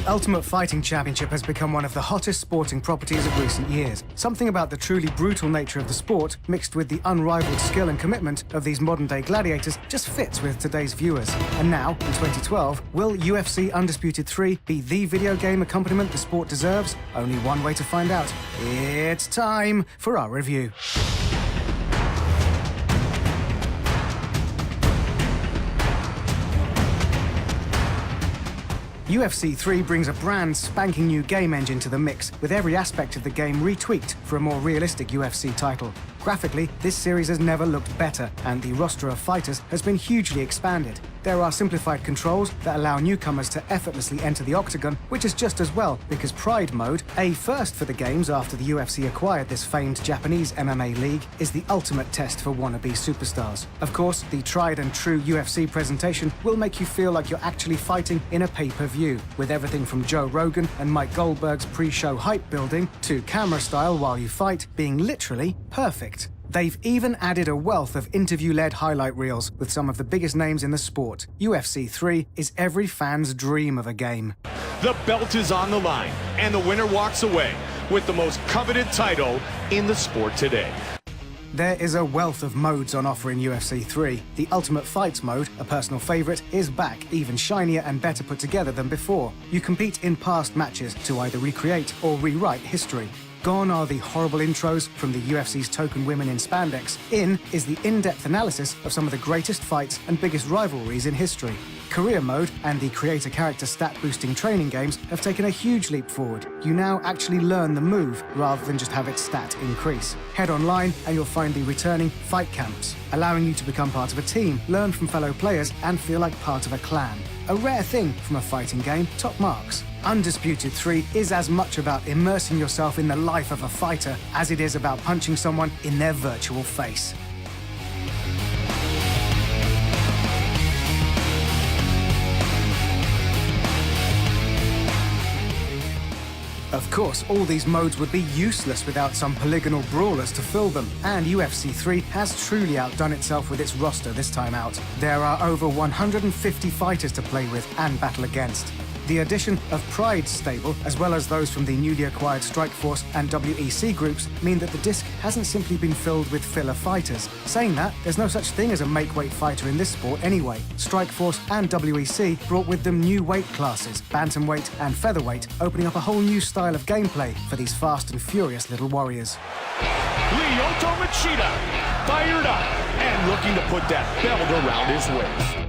Ultimate Fighting Championship has become one of the hottest sporting properties of recent years. Something about the truly brutal nature of the sport, mixed with the unrivaled skill and commitment of these modern-day gladiators, just fits with today's viewers. And now, in 2012, will UFC Undisputed 3 be the video game accompaniment the sport deserves? Only one way to find out. It's time for our review. UFC 3 brings a brand spanking new game engine to the mix, with every aspect of the game retweaked for a more realistic UFC title. Graphically, this series has never looked better, and the roster of fighters has been hugely expanded. There are simplified controls that allow newcomers to effortlessly enter the octagon, which is just as well, because Pride Mode, a first for the games after the UFC acquired this famed Japanese MMA league, is the ultimate test for wannabe superstars. Of course, the tried and true UFC presentation will make you feel like you're actually fighting in a pay-per-view, with everything from Joe Rogan and Mike Goldberg's pre-show hype building to camera style while you fight being literally perfect. They've even added a wealth of interview-led highlight reels with some of the biggest names in the sport. UFC 3 is every fan's dream of a game. The belt is on the line, and the winner walks away with the most coveted title in the sport today. There is a wealth of modes on offer in UFC 3. The Ultimate Fights mode, a personal favorite, is back, even shinier and better put together than before. You compete in past matches to either recreate or rewrite history. Gone are the horrible intros from the UFC's token women in spandex. In is the in-depth analysis of some of the greatest fights and biggest rivalries in history. Career mode and the creator character stat-boosting training games have taken a huge leap forward. You now actually learn the move rather than just have its stat increase. Head online and you'll find the returning fight camps, allowing you to become part of a team, learn from fellow players, and feel like part of a clan. A rare thing from a fighting game, top marks. Undisputed 3 is as much about immersing yourself in the life of a fighter as it is about punching someone in their virtual face. Of course, all these modes would be useless without some polygonal brawlers to fill them, and UFC 3 has truly outdone itself with its roster this time out. There are over 150 fighters to play with and battle against. The addition of Pride's stable, as well as those from the newly acquired Strikeforce and WEC groups, mean that the disc hasn't simply been filled with filler fighters. Saying that, there's no such thing as a make-weight fighter in this sport anyway. Strikeforce and WEC brought with them new weight classes, bantamweight and featherweight, opening up a whole new style of gameplay for these fast and furious little warriors. Lyoto Machida, fired up and looking to put that belt around his waist.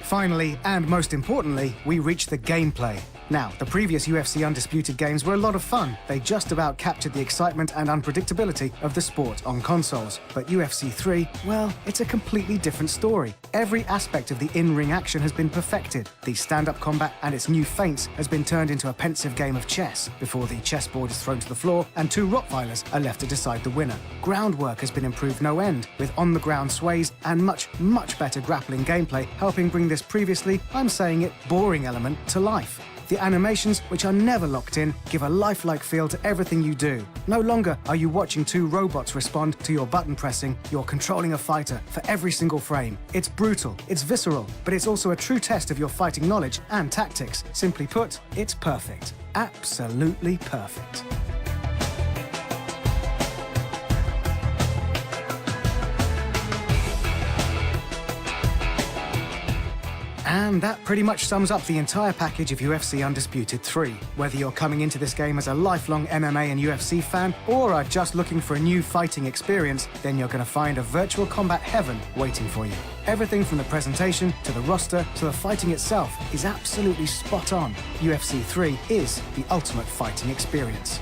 Finally, and most importantly, we reach the gameplay. Now, the previous UFC Undisputed games were a lot of fun. They just about captured the excitement and unpredictability of the sport on consoles. But UFC 3, well, it's a completely different story. Every aspect of the in-ring action has been perfected. The stand-up combat and its new feints has been turned into a pensive game of chess before the chessboard is thrown to the floor and two Rottweilers are left to decide the winner. Groundwork has been improved no end, with on-the-ground sways and much better grappling gameplay helping bring this previously, I'm saying it, boring element to life. The animations, which are never locked in, give a lifelike feel to everything you do. No longer are you watching two robots respond to your button pressing, you're controlling a fighter for every single frame. It's brutal, it's visceral, but it's also a true test of your fighting knowledge and tactics. Simply put, it's perfect. Absolutely perfect. And that pretty much sums up the entire package of UFC Undisputed 3. Whether you're coming into this game as a lifelong MMA and UFC fan, or are just looking for a new fighting experience, then you're going to find a virtual combat heaven waiting for you. Everything from the presentation, to the roster, to the fighting itself is absolutely spot on. UFC 3 is the ultimate fighting experience.